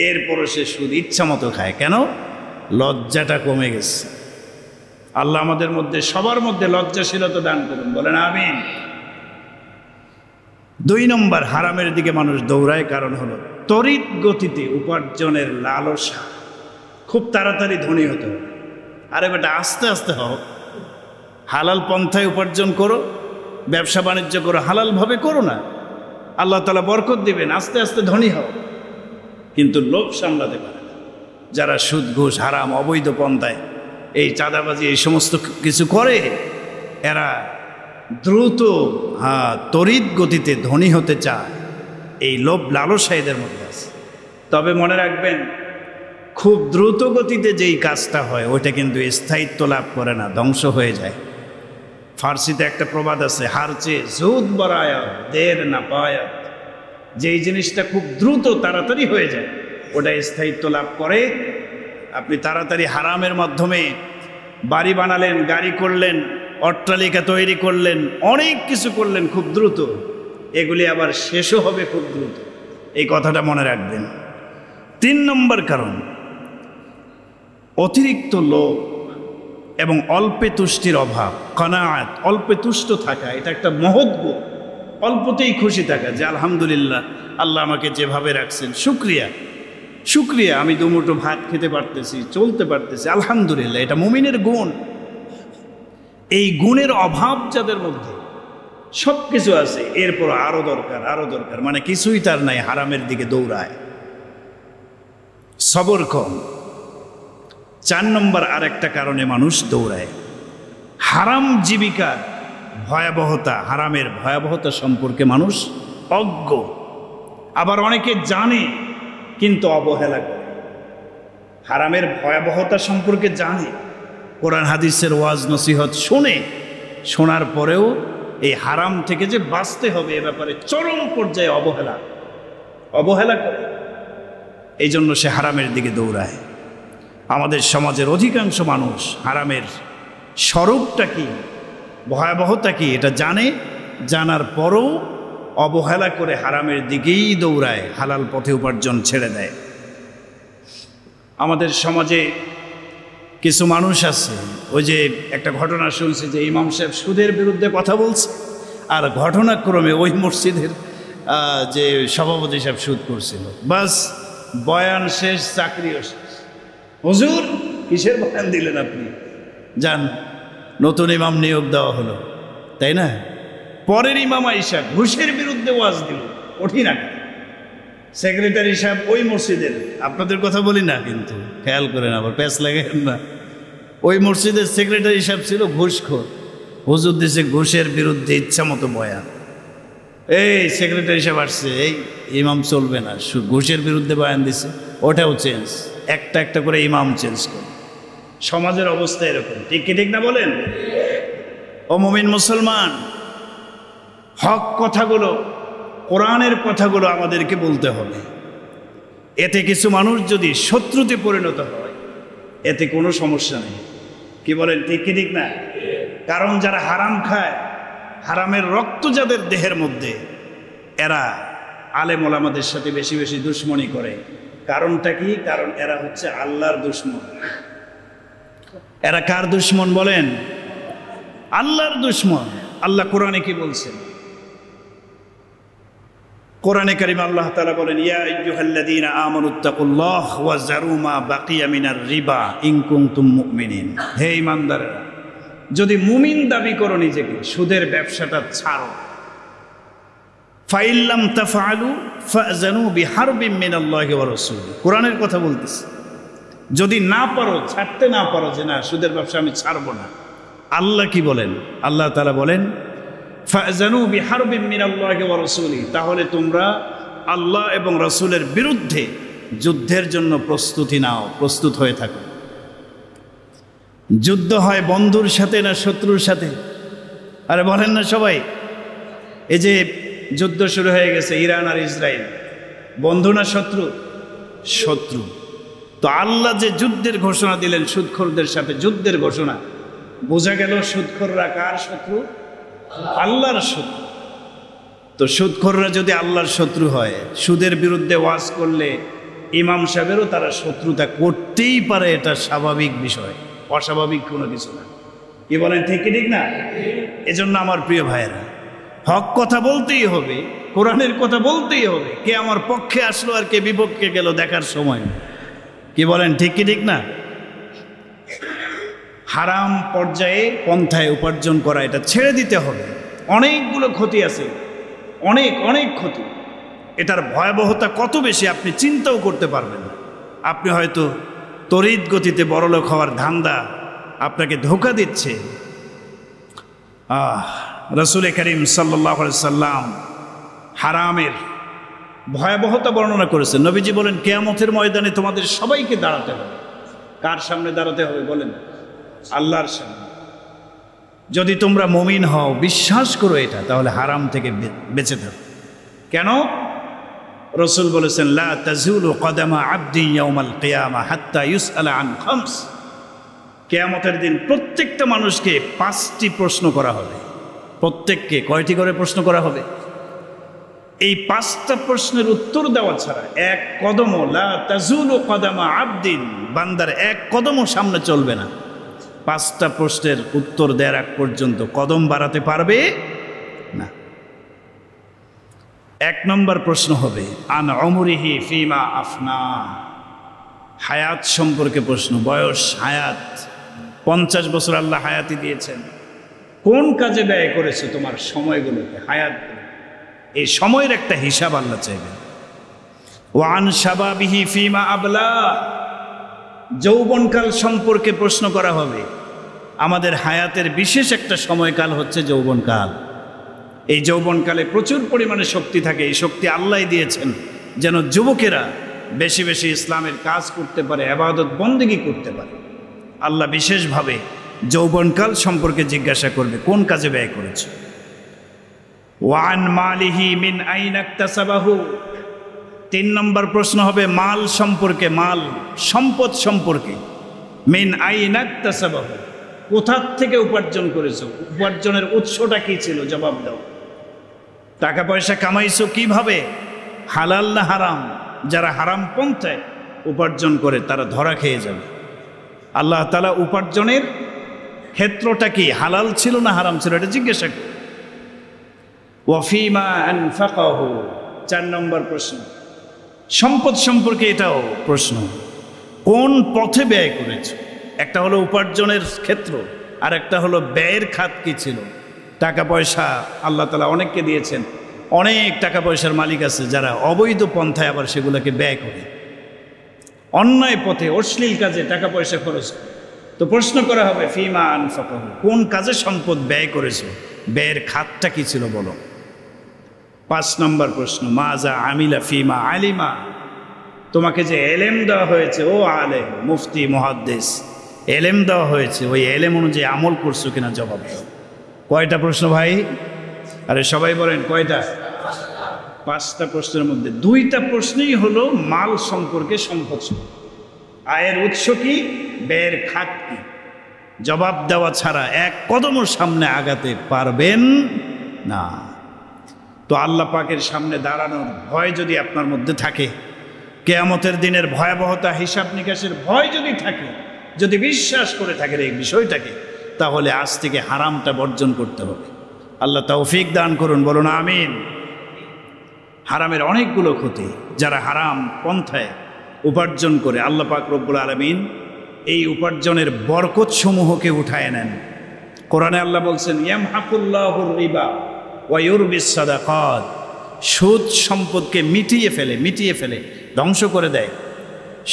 এরপরও সে সুদ ইচ্ছা মতো খায়। কেন? লজ্জাটা কমে গেছে। আল্লাহ আমাদের মধ্যে সবার মধ্যে লজ্জাশীলতা দান করুন, বলেন আমিন। 2 নম্বর, হারামের দিকে মানুষ দৌড়ায় কারণ হলো তড়িৎ গতিতে উপার্জনের লালসা, খুব তাড়াতাড়ি ধনী হতে হবে। আরে বেটা আস্তে আস্তে হও, হালাল পন্থায় উপার্জন করো, ব্যবসা বাণিজ্য করো, হালালভাবে করো না, আল্লাহ তাআলা বরকত দিবেন, আস্তে আস্তে ধনী হও। কিন্তু লোভ সামলাতে পারে না যারা সুদ ঘুষ হারাম অবৈধ পন্থায় এই চাঁদাবাজি এই সমস্ত কিছু করে, এরা দ্রুত তড়িৎ গতিতে ধনী হতে চায়। এই লোভ লালসা এদের মধ্যে আছে। তবে মনে রাখবেন, খুব দ্রুত গতিতে যেই কাজটা হয় ওইটা কিন্তু স্থায়িত্ব লাভ করে না, ধ্বংস হয়ে যায়। ফার্সিতে একটা প্রবাদ আছে, হারচে জুদ বরায়াত দের না পায়াত, যেই জিনিসটা খুব দ্রুত তাড়াতাড়ি হয়ে যায় ওটা স্থায়িত্ব লাভ করে। আপনি তাড়াতাড়ি হারামের মাধ্যমে বাড়ি বানালেন, গাড়ি করলেন, অট্টালিকা তৈরি করলেন, অনেক কিছু করলেন খুব দ্রুত, এগুলি আবার শেষও হবে খুব দ্রুত। এই কথাটা মনে রাখবেন। 3 নম্বর কারণ, অতিরিক্ত লোভ এবং অল্পে তুষ্টির অভাব। কানাআত, অল্পে তুষ্ট থাকা, এটা একটা মহৎ গুণ। অল্পতেই খুশি থাকা, যে আলহামদুলিল্লাহ আল্লাহ আমাকে যেভাবে রাখছেন, শুকরিয়া শুকরিয়া, আমি দুমুঠো ভাত খেতে পারতেছি, চলতে পারতেছি, আলহামদুলিল্লাহ, এটা মুমিনের গুণ। এই গুণের অভাব যাদের মধ্যে, সব কিছু আছে এরপর আরো দরকার, আরো দরকার, মানে কিছুই তার নাই, হারামের দিকে দৌড়ায়। সবর কম। 4 নম্বর আরেকটা কারণে মানুষ দৌড়ায়, হারাম জীবিকার ভয়াবহতা, হারামের ভয়াবহতা সম্পর্কে মানুষ অজ্ঞ। আবার অনেকে জানে কিন্তু অবহেলা করে। হারামের ভয়াবহতা সম্পর্কে জানে, কোরআন হাদিসের ওয়াজ নসিহত শোনে, শোনার পরেও এই হারাম থেকে যে বাঁচতে হবে এ ব্যাপারে চরম পর্যায়ে অবহেলা করে। এই জন্য সে হারামের দিকে দৌড়ায়। আমাদের সমাজের অধিকাংশ মানুষ হারামের স্বরূপটা কি, ভয়াবহতা কি এটা জানে, জানার পরও অবহেলা করে হারামের দিকেই দৌড়ায়, হালাল পথে উপার্জন ছেড়ে দেয়। আমাদের সমাজে কিছু মানুষ আছে, ওই যে একটা ঘটনা শুনছি যে ইমাম সাহেব সুদের বিরুদ্ধে কথা বলছে, আর ঘটনাক্রমে ওই মসজিদের যে সভাপতি সাহেব সুদ করছিল, বাস বয়ান শেষ, চাকরিও শেষ। হুজুর কিসের বয়ান দিলেন আপনি, যান, নতুন ইমাম নিয়োগ দেওয়া হলো, তাই না? পরের ইমাম আইসা ঘুষের বিরুদ্ধে ওয়াজ দিল, কঠিন আকার। সেক্রেটারি সাহেব ওই মসজিদের, আপনাদের কথা বলি না কিন্তু খেয়াল করেন, আবার প্যাঁচ লাগান না, ওই মসজিদের সেক্রেটারি সাহেব ছিল ঘুষখোর। হুজুর দিছে ঘুষের বিরুদ্ধে ইচ্ছা মতো বয়ান। এই সেক্রেটারি সাহেব আসছে, এই ইমাম চলবে না, ঘুষের বিরুদ্ধে বয়ান দিছে, ওটাও চেঞ্জ, একটা একটা করে ইমাম চেঞ্জ করে। সমাজের অবস্থা এরকম, ঠিক কি ঠিক না বলেন? ও মুমিন মুসলমান, হক কথাগুলো, কোরআনের কথাগুলো আমাদেরকে বলতে হবে। এতে কিছু মানুষ যদি শত্রুতে পরিণত হয়, এতে কোনো সমস্যা নেই। কি বলেন, ঠিক কি ঠিক না? কারণ যারা হারাম খায়, হারামের রক্ত যাদের দেহের মধ্যে, এরা আলেম ওলামাদের সাথে বেশি বেশি দুশ্মনী করে। কারণটা কি? কারণ এরা হচ্ছে আল্লাহর দুশ্মন। এরা কার দুশ্মন বলেন? আল্লাহর দুশ্মন। আল্লাহ কোরআনে কি বলছেন? কোরআনে কারিম আল্লাহ তাআলা বলেন, ইয়া আইয়ুহাল্লাযীনা আমানুত্তাকুল্লাহ ওয়া যারু মা বাকিয়া মিনার রিবা ইন কুনতুম মুমিনিন। হে ঈমানদাররা, যদি মুমিন দাবি করো নিজেকে, সুদের ব্যবসাটা ছাড়ো। ফাইল্লাম তাফআলু ফাযানু বিহারবিম মিনাল্লাহি ওয়া রাসূলি। কোরআনের কথা বলতেছে, যদি না পারো, ছাড়তে না পারো যে না সুদের ব্যবসা আমি ছাড়বো না, আল্লাহ কি বলেন? আল্লাহ তাআলা বলেন, ফাযানু বিহারবিম মিনাল্লাহি ওয়া রাসূলি, তাহলে তোমরা আল্লাহ এবং রাসূলের বিরুদ্ধে যুদ্ধের জন্য প্রস্তুতি নাও, প্রস্তুত হয়ে থাকো। যুদ্ধ হয় বন্ধুর সাথে না শত্রুর সাথে? আরে বলেন না সবাই। এই যে যুদ্ধ শুরু হয়ে গেছে ইরান আর ইসরায়েল, বন্ধু না শত্রু? শত্রু। তো আল্লাহ যে যুদ্ধের ঘোষণা দিলেন সুদখোরদের সাথে, যুদ্ধের ঘোষণা, বোঝা গেল সুদখোররা কার শত্রু? আল্লাহর শত্রু। তো সুদখোররা যদি আল্লাহর শত্রু হয়, সুদের বিরুদ্ধে ওয়াজ করলে ইমাম সাহেবেরও তারা শত্রুতা করতেই পারে, এটা স্বাভাবিক বিষয়, অস্বাভাবিক কোনো কিছু না। কি বলেন, ঠিক কি ঠিক না? এজন্য আমার প্রিয় ভাইয়েরা, হক কথা বলতেই হবে, কোরআনের কথা বলতেই হবে। কে আমার পক্ষে আসলো আর কে বিপক্ষে গেল দেখার সময়। কি বলেন, ঠিক কি ঠিক না? হারাম পর্যায়ে পন্থায় উপার্জন করা, এটা ছেড়ে দিতে হবে। অনেকগুলো ক্ষতি আছে, অনেক অনেক ক্ষতি। এটার ভয়াবহতা কত বেশি আপনি চিন্তাও করতে পারবেন না। আপনি হয়তো তড়িৎ গতিতে বড়লোক হওয়ার ধান্দা আপনাকে ধোঁকা দিচ্ছে। রাসূল করিম সাল্লাল্লাহু আলাইহি সাল্লাম হারামের ভয়াবহতা বর্ণনা করেছেন। নবীজি বলেন, কিয়ামতের ময়দানে তোমাদের সবাইকে দাঁড়াতে হবে। কার সামনে দাঁড়াতে হবে বলেন? আল্লাহর সামনে। যদি তোমরা মুমিন হও, বিশ্বাস করো এটা, তাহলে হারাম থেকে বেঁচে থাকো। কেন? রাসূল বলেছেন, লা তাজুলু কদামা আবদিন ইয়াউমাল কিয়ামা হাত্তা ইউসআলা আন খামস। কিয়ামতের দিন প্রত্যেকটা মানুষকে 5টি প্রশ্ন করা হবে। প্রত্যেককে কয়টি করে প্রশ্ন করা হবে? এই 5টা প্রশ্নের উত্তর দেওয়া ছাড়া এক কদমও, লা তাজুলু কদামা আবদিন, বান্দার এক কদমও সামনে চলবে না। 5টা প্রশ্নের উত্তর দেওয়ার আগ পর্যন্ত কদম বাড়াতে পারবে না। 1 নম্বর প্রশ্ন হবে আন উমরিহি ফিমা আফনা। হায়াত সম্পর্কে প্রশ্ন। বয়স, হায়াত, 50 বছর আল্লাহ হায়াতি দিয়েছেন, কোন কাজে ব্যয় করেছে তোমার সময়গুলোকে, হায়াত? এই সময়ের একটা হিসাব আল্লাহ চাইবেন। ওয়ান শাবাবিহি ফিমা আবলা। যৌবনকাল সম্পর্কে প্রশ্ন করা হবে। আমাদের হায়াতের বিশেষ একটা সময়কাল হচ্ছে যৌবনকাল। এই যৌবনকালে প্রচুর পরিমাণে শক্তি থাকে। এই শক্তি আল্লাহ দিয়েছেন যেন যুবকেরা বেশি বেশি ইসলামের কাজ করতে পারে, ইবাদত বন্দেগী করতে পারে। আল্লাহ বিশেষভাবে যৌবনকাল সম্পর্কে জিজ্ঞাসা করবে, কোন কাজে ব্যয় করেছে। ওয়ান মালিহি মিন আইনা ইকতাসাবাহু। 3 নম্বর প্রশ্ন হবে মাল সম্পর্কে, মাল, সম্পদ সম্পর্কে। মিন আইনা ইকতাসাবাহু, কোথা থেকে উপার্জন করেছো, উপার্জনের উৎসটা কি ছিল, জবাব দাও। টাকা পয়সা কামাইছো কিভাবে, হালাল না হারাম? যারা হারাম পন্থায় উপার্জন করে তারা ধরা খেয়ে যাবে। আল্লাহ তাআলা উপার্জনের ক্ষেত্রটা কি, হালাল ছিল না হারাম ছিল, এটা জিজ্ঞাসা করে। ওয়াফিমা আনফাকাহু, 4 নম্বর প্রশ্ন। সম্পদ সম্পর্কে এটাও প্রশ্ন, কোন পথে ব্যয় করেছে। একটা হলো উপার্জনের ক্ষেত্র, আর একটা হলো ব্যয়ের খাত কি ছিল, টাকা পয়সা আল্লাহ তাআলা অনেককে দিয়েছেন, অনেক টাকা পয়সার মালিক আছে যারা অবৈধ পন্থায় আবার সেগুলোকে ব্যয় করে, অন্যায় পথে অশ্লীল কাজে টাকা পয়সা খরচ করে। তো প্রশ্ন করা হবে ফিমা আনফাকাহু, কোন কাজে সম্পদ ব্যয় করেছো, ব্যয়ের খাতটা কি ছিল বলো। 5 নম্বর প্রশ্ন, মাজা আমিলা ফিমা আলিমা, তোমাকে যে এলেম দেওয়া হয়েছে, ও আলেম, মুফতি, মুহাদ্দিস, এলেম দেওয়া হয়েছে, ওই এলেম অনুযায়ী আমল করছো কিনা জবাব দাও। কয়টা প্রশ্ন ভাই? আরে সবাই বলেন কয়টা? 5টা প্রশ্নের মধ্যে 2টা প্রশ্নই হলো মাল সম্পর্কে, সম্পদ সম্পর্কে। আয়ের উৎস কি, ব্যয়ের খাত কি, জবাব দেওয়া ছাড়া এক কদমও সামনে আগাতে পারবেন না। তো আল্লাহ পাকের সামনে দাঁড়ানোর ভয় যদি আপনার মধ্যে থাকে, কিয়ামতের দিনের ভয়াবহতা, হিসাব নিকাশের ভয় যদি থাকে, যদি বিশ্বাস করে থাকেন এই বিষয়টাকে, তাহলে আজ থেকে হারামটা বর্জন করতে হবে। আল্লাহ তৌফিক দান করুন, বলুন আমিন। হারামের অনেকগুলো ক্ষতি, যারা হারাম পন্থায় উপার্জন করে, আল্লাহ পাক রব্বুল আলামিন এই উপার্জনের বরকত সমূহকে উঠায় নেন। কোরআনে আল্লাহ বলছেন ইয়ামহাকুল্লাহুর রিবা ওয়া ইউরবিস সাদাকাত, সুদ সম্পদকে মিটিয়ে ফেলে ধ্বংস করে দেয়,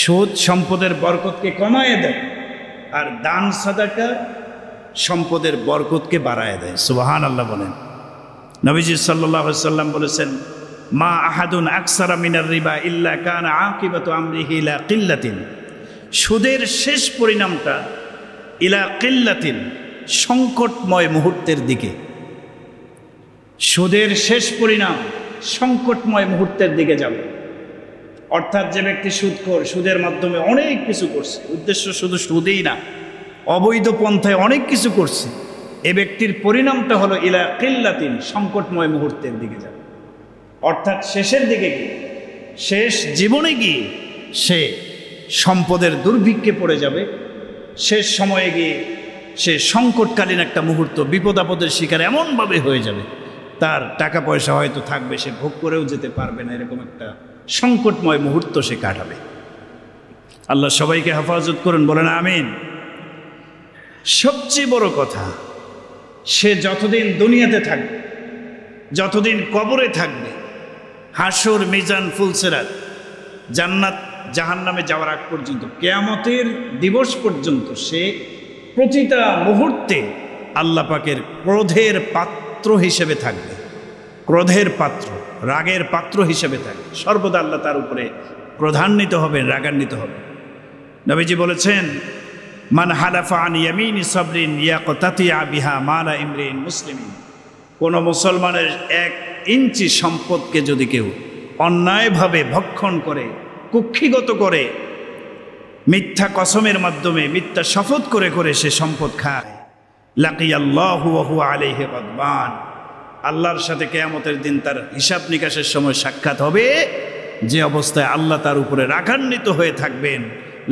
সুদ সম্পদের বরকতকে কমায় দেয়, আর দান সাদাকা সম্পদের বরকতকে বাড়ায় দেয়। সুবহানাল্লাহ বলেন। নবীজি সাল্লাল্লাহু আলাইহি সাল্লাম বলেছেন মা আহাদুন আকসারা মিনার রিবা ইল্লা কানা আকিবাতু আমরিহি ইলা কিল্লাতিন, সুদের শেষ পরিণামটা ইলা কিল্লাতিন, সংকটময় মুহূর্তের দিকে। সুদের শেষ পরিণাম সংকটময় মুহূর্তের দিকে যাবে। অর্থাৎ যে ব্যক্তি সুদখোর, সুদের মাধ্যমে অনেক কিছু করছে, উদ্দেশ্য শুধু সুদেই না, অবৈধ পন্থায় অনেক কিছু করছে, এ ব্যক্তির পরিণামটা হলো ইলা কিল্লাতিন, সংকটময় মুহূর্তের দিকে যাবে। অর্থাৎ শেষের দিকে গিয়ে, শেষ জীবনে গিয়ে সে সম্পদের দুর্ভিক্ষে পড়ে যাবে। শেষ সময়ে গিয়ে সে সংকটকালীন একটা মুহূর্ত, বিপদ আপদের শিকার এমনভাবে হয়ে যাবে, তার টাকা পয়সা হয়তো থাকবে, সে ভোগ করেও যেতে পারবে না, এরকম একটা সংকটময় মুহূর্ত সে কাটাবে। আল্লাহ সবাইকে হেফাজত করুন, বলেন আমিন। সবচেয়ে বড় কথা, সে যতদিন দুনিয়াতে থাকবে, যতদিন কবরে থাকবে, হাসর, মিজান, ফুলসিরাত, জান্নাত জাহান্নামে যাওয়ার আগ পর্যন্ত, কিয়ামতের দিবস পর্যন্ত সে প্রতিটা মুহূর্তে আল্লাহ পাকের ক্রোধের পাত্র হিসেবে থাকবে। ক্রোধের পাত্র, রাগের পাত্র হিসেবে থাকবে। সর্বদা আল্লাহ তার উপরে ক্রোধান্বিত হবেন, রাগান্বিত হবেন। নবীজি বলেছেন মান হালাফা আন ইয়ামিনি সাবরিন ইয়াকতাতিয়া বিহা মালা ইমরিন মুসলিমিন, কোনো মুসলমানের 1 ইঞ্চি সম্পদকে যদি কেউ অন্যায়ভাবে ভক্ষণ করে, কুক্ষিগত করে, মিথ্যা কসমের মাধ্যমে, মিথ্যা শপথ করে করে সে সম্পদ খায়, লাকিয়াল্লাহু ওয়া হুয়া আলাইহি গাদবান, আল্লাহর সাথে কিয়ামতের দিন তার হিসাব নিকাশের সময় সাক্ষাৎ হবে, যে অবস্থায় আল্লাহ তার উপরে রাগান্বিত হয়ে থাকবেন।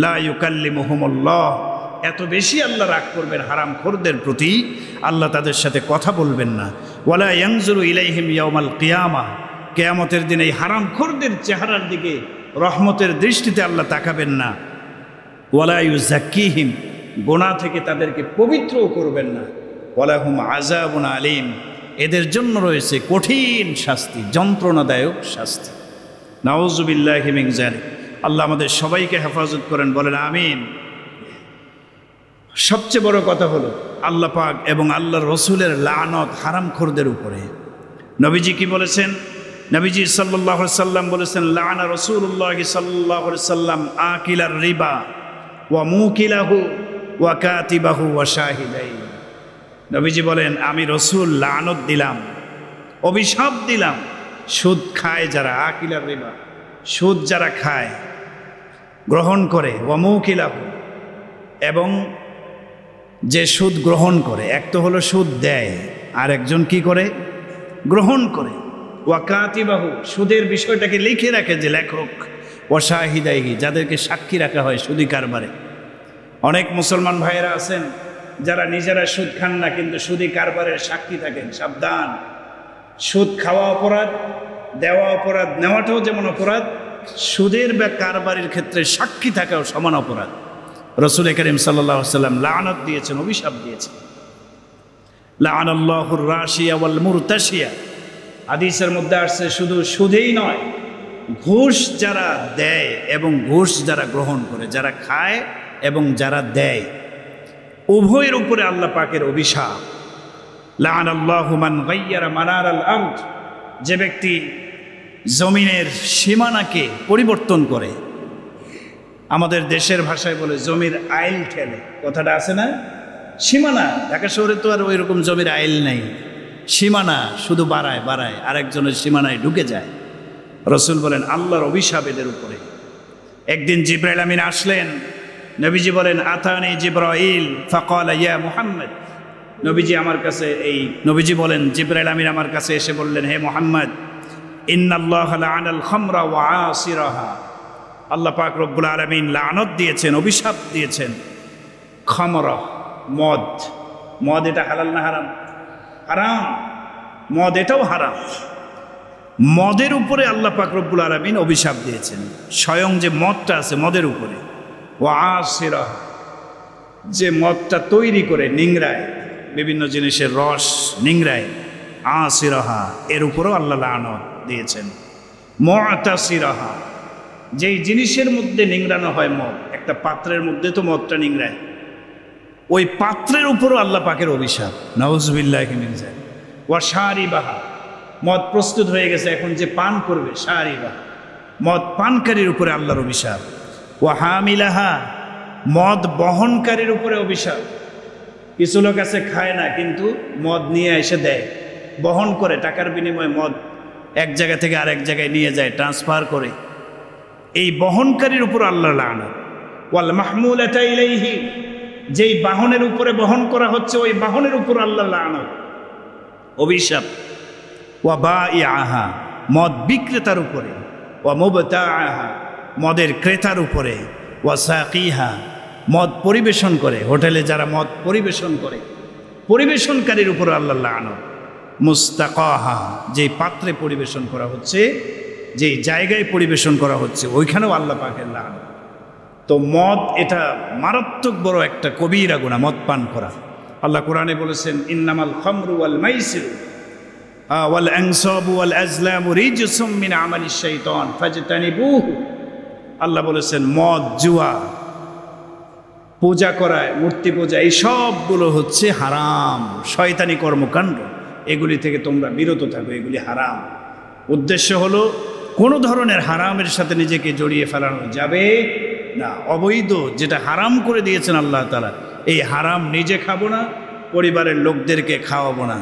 লা ইউকাল্লিমুহুমুল্লাহ, এত বেশি আল্লাহ রাগ করবেন হারামখোরদের প্রতি, আল্লাহ তাদের সাথে কথা বলবেন না। ওয়ালা ইয়ানজুরু ইলাইহিম ইয়াউমাল কিয়ামাহ, কিয়ামতের দিন এই হারামখোরদের চেহারার দিকে রহমতের দৃষ্টিতে আল্লাহ তাকাবেন না। ওয়ালা ইউযাক্কিহিম, গুনাহ থেকে তাদেরকে পবিত্রও করবেন না। ওয়ালাহুম আযাবুন আলীম, এদের জন্য রয়েছে কঠিন শাস্তি, যন্ত্রণাদায়ক শাস্তি। নাউযু বিল্লাহি মিন যালিক। আল্লাহ আমাদের সবাইকে হেফাজত করেন, বলেন আমিন। সবচেয়ে বড় কথা হলো আল্লাহ পাক এবং আল্লাহর রসুলের লানত হারামখোরদের উপরে। নবীজি কি বলেছেন? নবীজি সাল্লাল্লাহু আলাইহি সাল্লাম বলেছেন লানা রাসূলুল্লাহ সাল্লাল্লাহু আলাইহি সাল্লাম আকিলার রিবা ওয়া মুকিলাহু ওয়া কাতিবাহু ওয়া শাহিদাই। নবীজি বলেন আমি রসুল লানত দিলাম, অভিশাপ দিলাম সুদ খায় যারা, আকিলার রিবা, সুদ যারা খায়, গ্রহণ করে, ওয়া মুকিলাহু, এবং যে সুদ গ্রহণ করে। এক তো হলো সুদ দেয়, আর একজন কি করে? গ্রহণ করে। ওয়া কাতিবাহু, সুদের বিষয়টাকে লিখে রাখে যে লেখক, ওয়া শাহিদাইহি, যাদেরকে সাক্ষী রাখা হয় সুদি কারবারে। অনেক মুসলমান ভাইয়েরা আছেন যারা নিজেরা সুদ খান না, কিন্তু সুদি কারবারের সাক্ষী থাকেন। সাবধান, সুদ খাওয়া অপরাধ, দেওয়া অপরাধ, নেওয়াটাও যেমন অপরাধ, সুদের বা কারবারের ক্ষেত্রে সাক্ষী থাকাও সমান অপরাধ। রাসূল করিম সাল্লাল্লাহু আলাইহি ওয়াসাল্লাম লানত দিয়েছেন, অভিশাপ দিয়েছেন। লাআনাল্লাহুর রাশিয়া ওয়াল মুরতাশিয়া। হাদিসের মধ্যে আসছে শুধু সুদেই নয়, ঘুষ যারা দেয় এবং ঘুষ যারা গ্রহণ করে, যারা খায় এবং যারা দেয়, উভয়ের উপরে আল্লাহ পাকের অভিশাপ। লাআনাল্লাহু মান গায়্যারা মানারাল আরদ, যে ব্যক্তি জমিনের সীমানাকে পরিবর্তন করে, আমাদের দেশের ভাষায় বলে জমির আইল ঠেলে, কথাটা আছে না? সীমানা, ঢাকা শহরে তো আর ওই রকম জমির আইল নাই, সীমানা শুধু বাড়ায় বাড়ায়, আরেকজনের সীমানায় ঢুকে যায়। রসুল বলেন আল্লাহর অভিশাপ এদের উপরে। একদিন জিবরাইল আমিন আসলেন, নবীজি বলেন আতানি জিবরাইল ফাকালা ইয়া মুহাম্মদ, নবীজি আমার কাছে, এই নবীজি বলেন জিবরাইল আমিন আমার কাছে এসে বললেন, হে মুহাম্মদ, ইন্নাল্লাহা লাআনাল খামরা ওয়া আসিরাহা, আল্লাহ পাক রব্বুল আলামিন লানত দিয়েছেন, অভিশাপ দিয়েছেন খামরা, মদ। মদ এটা হালাল না হারাম? হারাম। মদ এটাও হারাম। মদের উপরে আল্লাহ পাক রব্বুল আলামিন অভিশাপ দিয়েছেন, স্বয়ং যে মদটা আছে মদের উপরে। ওয়া আসিরাহা, যে মদটা তৈরি করে নিংড়ায়, বিভিন্ন জিনিসের রস নিংড়ায়, আসিরাহা, এর উপরেও আল্লাহ লানত দিয়েছেন। মুতাসিরাহা, যেই জিনিসের মধ্যে নিংড়ানো হয় মদ, একটা পাত্রের মধ্যে তো মদটা নিংড়ায়, ওই পাত্রের উপরও আল্লাহ পাকের অভিশাপ, নাউযুবিল্লাহি মিন যালিক। ওয়া শারিবাহা, মদ প্রস্তুত হয়ে গেছে, এখন যে পান করবে, শারিবাহা, মদ পানকারীর উপরে আল্লাহর অভিশাপ। ওয়া হামিলাহা, মদ বহনকারীর উপরে অভিশাপ। কিছু লোক আছে খায় না, কিন্তু মদ নিয়ে এসে দেয়, বহন করে, টাকার বিনিময়ে মদ এক জায়গা থেকে আরেক জায়গায় নিয়ে যায়, ট্রান্সফার করে। এই বহনকারীর উপর আল্লাহ লানত। ওয়াল মাহমুলাতা ইলাইহি, যেই বাহনের উপরে বহন করা হচ্ছে ওই বাহনের উপর আল্লাহ লানত, অভিশাপ। ওয়া বাইআহা, মদ বিক্রেতার উপরে। ওয়া মুবতাআহা, মদের ক্রেতার উপরে। ওয়া সাকিহা, মদ পরিবেশন করে, হোটেলে যারা মদ পরিবেশন করে, পরিবেশনকারীর উপর আল্লাহ লানত। মুস্তাকাহা, যেই পাত্রে পরিবেশন করা হচ্ছে, যেই জায়গায় পরিবেশন করা হচ্ছে, ওইখানেও আল্লাহ পাকের লানত। তো মদ এটা মারাত্মক বড় একটা কবিরা গুনাহ, মদ পান করা। আল্লাহ কোরআনে বলেছেন ইন্নামাল খামরু ওয়াল মাইসিরু ওয়াল আনসাবু ওয়াল আজলামু রিজসুম মিন আমালিশ শাইতান ফাজতানিবুহু। আল্লাহ বলেছেন মদ, জুয়া, পূজা করায়, মূর্তি পূজা, এই সবগুলো হচ্ছে হারাম, শয়তানি কর্মকাণ্ড, এগুলি থেকে তোমরা বিরত থাকো, এগুলি হারাম। উদ্দেশ্য হলো কোনো ধরনের হারামের সাথে নিজেকে জড়িয়ে ফেলানো যাবে না। অবৈধ যেটা হারাম করে দিয়েছেন আল্লাহ তাআলা, এই হারাম নিজে খাবো না, পরিবারের লোকদেরকে খাওয়াবো না।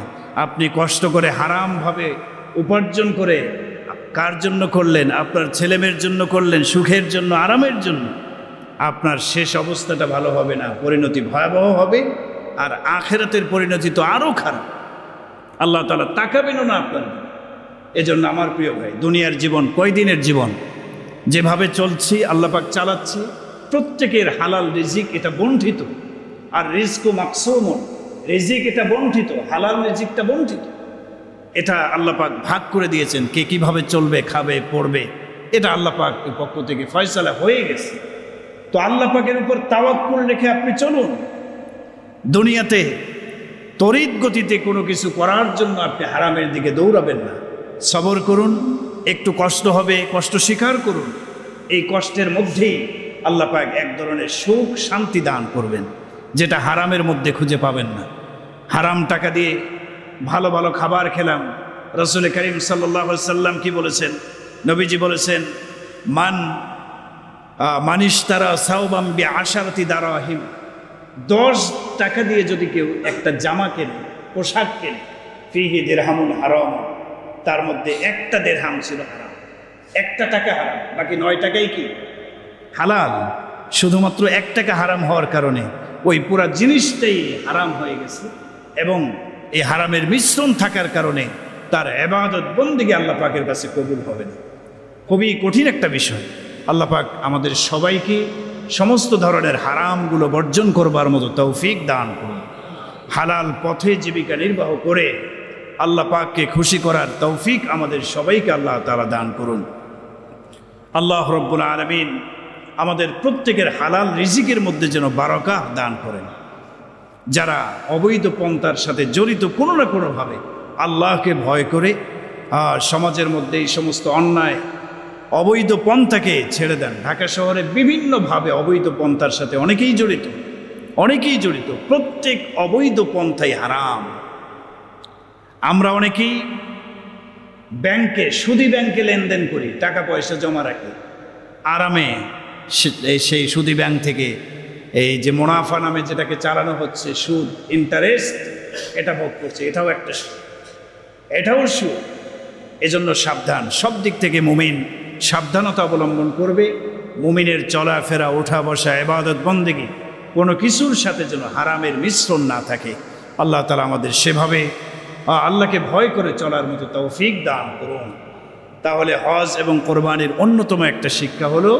আপনি কষ্ট করে হারামভাবে উপার্জন করে কার জন্য করলেন? আপনার ছেলেমেয়ের জন্য করলেন, সুখের জন্য, আরামের জন্য। আপনার শেষ অবস্থাটা ভালো হবে না, পরিণতি ভয়াবহ হবে। আর আখিরাতের পরিণতি তো আরও খারাপ, আল্লাহ তাআলা তাকাবেনও না আপনার। এজন্য আমার প্রিয় ভাই, দুনিয়ার জীবন কয়দিনের জীবন? যেভাবে চলছি, আল্লাহ পাক চালাচ্ছি, প্রত্যেকের হালাল রিজিক এটা বণ্টিত। আর রিজকু মাকসুমুন, রিজিক এটা বণ্টিত, হালাল রিজিকটা বণ্টিত। এটা আল্লাহ পাক ভাগ করে দিয়েছেন, কে কিভাবে চলবে, খাবে, পড়বে, এটা আল্লাহ পাকের পক্ষ থেকে ফয়সালা হয়ে গেছে। তো আল্লাহ পাকের উপর তাওয়াক্কুল রেখে আপনি চলুন। দুনিয়াতে তড়িৎ গতিতে কোনো কিছু করার জন্য আপনি হারামের দিকে দৌড়াবেন না। সবর করুন, একটু কষ্ট হবে, কষ্ট স্বীকার করুন। এই কষ্টের মধ্যেই আল্লাহ পাক এক ধরনের সুখ শান্তি দান করবেন, যেটা হারামের মধ্যে খুঁজে পাবেন না। হারাম টাকা দিয়ে ভালো ভালো খাবার খেলাম। রাসূল করিম সাল্লাল্লাহু আলাইহি সাল্লাম কি বলেছেন? নবীজি বলেছেন মানিশতারা সাওবাম বিআশারাতি দারাহিম, 10 টাকা দিয়ে যদি কেউ একটা জামা কেনে, পোশাক কেনে, ফিহি দিরহামুন হারাম, তার মধ্যে একটা দিরহাম ছিল হারাম, একটা টাকা হারাম, বাকি 9 টাকাই কি হালাল। শুধুমাত্র 1 টাকা হারাম হওয়ার কারণে ওই পুরা জিনিসটাই হারাম হয়ে গেছে, এবং এই হারামের মিশ্রণ থাকার কারণে তার ইবাদত বন্দেগী আল্লাহ পাকের কাছে কবুল হবে না। খুবই কঠিন একটা বিষয়। আল্লাহ পাক আমাদের সবাইকে সমস্ত ধরনের হারামগুলো বর্জন করবার মতো তৌফিক দান করুন। হালাল পথে জীবিকা নির্বাহ করে আল্লাহ পাককে খুশি করার তৌফিক আমাদের সবাইকে আল্লাহ তাআলা দান করুন। আল্লাহ রব্বুল আলামিন আমাদের প্রত্যেকের হালাল রিজিকের মধ্যে যেন বারাকা দান করেন। যারা অবৈধ পন্থার সাথে জড়িত কোনো না কোনোভাবে, আল্লাহকে ভয় করে সমাজের মধ্যে এই সমস্ত অন্যায় অবৈধ পন্থাকে ছেড়ে দেন। ঢাকা শহরে বিভিন্নভাবে অবৈধ পন্থার সাথে অনেকেই জড়িত। প্রত্যেক অবৈধ পন্থাই হারাম। আমরা অনেকেই সুদী ব্যাংকে লেনদেন করি, টাকা পয়সা জমা রাখি, আরামে সেই সুদী ব্যাংক থেকে এই যে মুনাফা নামে যেটাকে চালানো হচ্ছে, সুদ, ইন্টারেস্ট, এটা ভোগ করছে। এটাও সুদ। এজন্য সাবধান। সব দিক থেকে মুমিন সাবধানতা অবলম্বন করবে। মুমিনের চলাফেরা, ওঠা বসা, ইবাদত বন্দেগী কোনো কিছুর সাথে যেন হারামের মিশ্রণ না থাকে। আল্লাহ তাআলা আমাদের সেভাবে আল্লাহকে ভয় করে চলার মতো তৌফিক দান করুন। তাহলে হজ এবং কোরবানির অন্যতম একটা শিক্ষা হলো,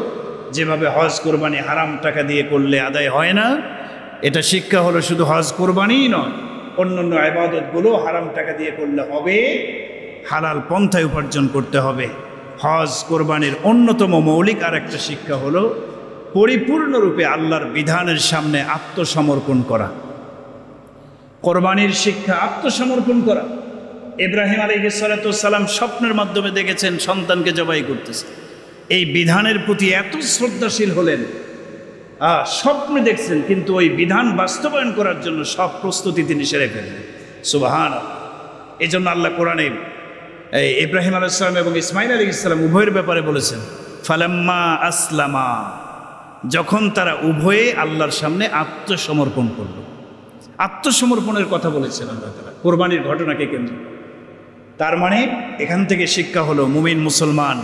যেভাবে হজ কোরবানি হারাম টাকা দিয়ে করলে আদায় হয় না, এটা শিক্ষা হলো শুধু হজ কোরবানিই নয়, অন্যান্য ইবাদতগুলো হারাম টাকা দিয়ে করলে হবে, হালাল পন্থায় উপার্জন করতে হবে। হজ কোরবানির অন্যতম মৌলিক আর একটা শিক্ষা হলো পরিপূর্ণরূপে আল্লাহর বিধানের সামনে আত্মসমর্পণ করা। কোরবানির শিক্ষা আত্মসমর্পণ করা। ইব্রাহিম আলাইহিস সালাতু ওয়াস সালাম স্বপ্নের মাধ্যমে দেখেছেন সন্তানকে জবাই করতেছে। এই বিধানের প্রতি এত শ্রদ্ধাশীল হলেন, স্বপ্নে দেখছেন, কিন্তু ওই বিধান বাস্তবায়ন করার জন্য সব প্রস্তুতি তিনি সেরে ফেললেন। সুবহানাল্লাহ। এই জন্য আল্লাহ কোরআনে ইব্রাহিম আলাইহিস সালাম এবং ইসমাঈল আলাইহিস সালাম উভয়ের ব্যাপারে বলেছেন, ফালাম্মা আসলামা, যখন তারা উভয়ে আল্লাহর সামনে আত্মসমর্পণ করল। আত্মসমর্পণের কথা বলেছেন আল্লাহ তাআলা কোরবানির ঘটনাকে কেন্দ্র। তার মানে এখান থেকে শিক্ষা হলো, মুমিন মুসলমান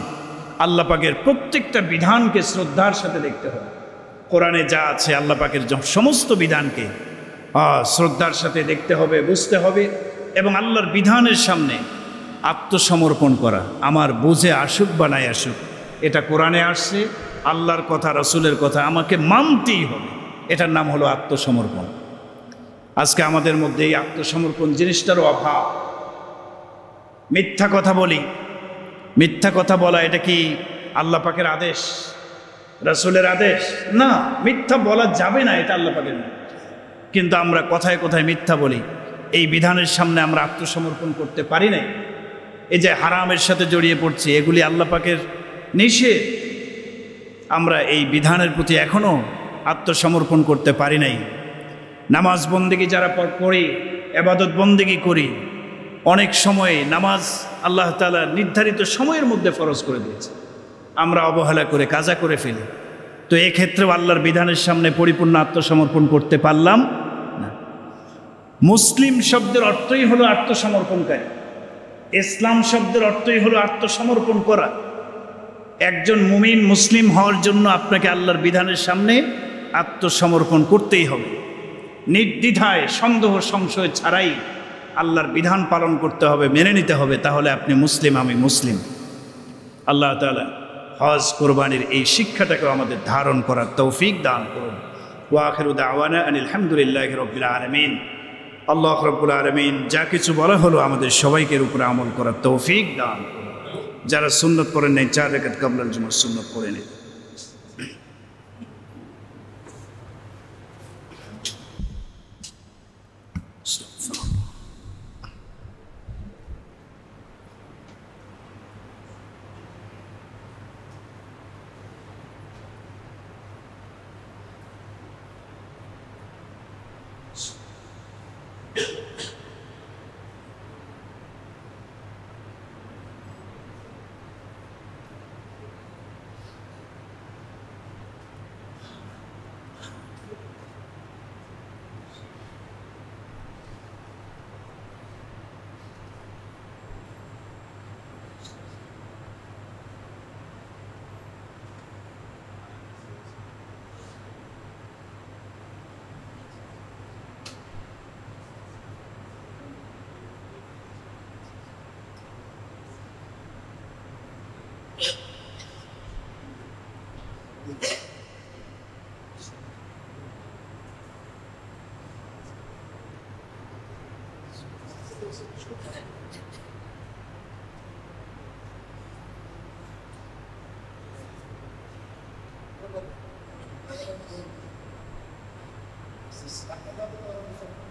আল্লাহ পাকের প্রত্যেকটা বিধানকে শ্রদ্ধার সাথে দেখতে হবে। কোরআনে যা আছে আল্লাহ পাকের সমস্ত বিধানকে শ্রদ্ধার সাথে দেখতে হবে, বুঝতে হবে, এবং আল্লাহর বিধানের সামনে আত্মসমর্পণ করা। আমার বুঝে আসুক বা নাই আসুক, এটা কোরআনে আসছে, আল্লাহর কথা, রাসূলের কথা, আমাকে মানতেই হবে। এটার নাম হলো আত্মসমর্পণ। আজকে আমাদের মধ্যে এই আত্মসমর্পণ জিনিসটারও অভাব। মিথ্যা কথা বলি। মিথ্যা কথা বলা এটা কি আল্লাহ পাকের আদেশ, রাসূলের আদেশ? না, মিথ্যা বলা যাবে না, এটা আল্লাহ পাকের। কিন্তু আমরা কথায় কথায় মিথ্যা বলি। এই বিধানের সামনে আমরা আত্মসমর্পণ করতে পারি নাই। এই যে হারামের সাথে জড়িয়ে পড়ছি, এগুলি আল্লাহ পাকের নিষেধ। আমরা এই বিধানের প্রতি এখনো আত্মসমর্পণ করতে পারি নাই। নামাজ বন্দেগী যারা পড়ি, ইবাদত বন্দেগী করি, অনেক সময় নামাজ আল্লাহ তাআলা নির্ধারিত সময়ের মধ্যে ফরজ করে দিয়েছে, আমরা অবহেলা করে কাজা করে ফেলি। তো এক্ষেত্রেও আল্লাহর বিধানের সামনে পরিপূর্ণ আত্মসমর্পণ করতে পারলাম না। মুসলিম শব্দের অর্থই হলো আত্মসমর্পণকারী। ইসলাম শব্দের অর্থই হলো আত্মসমর্পণ করা। একজন মুমিন মুসলিম হওয়ার জন্য আপনাকে আল্লাহর বিধানের সামনে আত্মসমর্পণ করতেই হবে। নির্দ্বিধায়, সন্দেহ সংশয় ছাড়াই আল্লাহর বিধান পালন করতে হবে, মেনে নিতে হবে। তাহলে আপনি মুসলিম, আমি মুসলিম। আল্লাহ তাআলা হজ কোরবানির এই শিক্ষাটাকে আমাদের ধারণ করার তৌফিক দান করুন। ওয়া আখিরু দাওয়ানা আনিল হামদুলিল্লাহি রাব্বিল আলামিন। আল্লাহ রাব্বুল আলামিন যা কিছু বলা হলো আমাদের সবাইকে উপরে আমল করার তৌফিক দান করুন। যারা সুন্নত পড়েন নাই, 4 রাকাত ক্বাবলাল জুমআহ সুন্নত পড়ে নিন। This is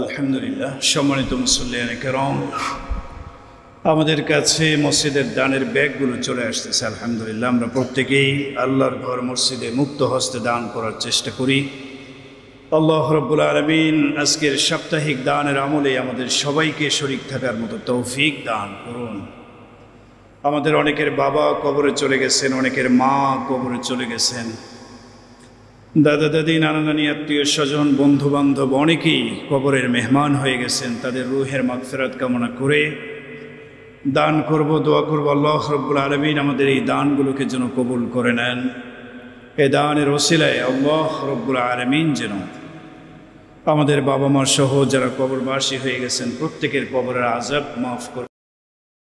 আলহামদুলিল্লাহ। সম্মানিত মুসল্লিয়ানে কেরাম, আমাদের কাছে মসজিদের দানের ব্যাগগুলো চলে আসতেছে। আলহামদুলিল্লাহ, আমরা প্রত্যেকেই আল্লাহর ঘর মসজিদে মুক্ত হস্তে দান করার চেষ্টা করি। আল্লাহ রাব্বুল আলামিন আজকের সাপ্তাহিক দানের আমলে আমাদের সবাইকে শরীক থাকার মতো তৌফিক দান করুন। আমাদের অনেকের বাবা কবরে চলে গেছেন, অনেকের মা কবরে চলে গেছেন, দাদা দাদি নানা নানি আত্মীয় স্বজন বন্ধু বান্ধব অনেকেই কবরের মেহমান হয়ে গেছেন। তাদের রুহের মাগফিরাত কামনা করে দান করব, দোয়া করব আল্লাহ রাব্বুল আলামিন আমাদের এই দানগুলোকে যেন কবুল করে নেন। এই দানের ওসিলায় আল্লাহ রাব্বুল আলামিন যেন আমাদের বাবা মা সহ যারা কবরবাসী হয়ে গেছেন প্রত্যেকের কবরের আযাব মাফ করে।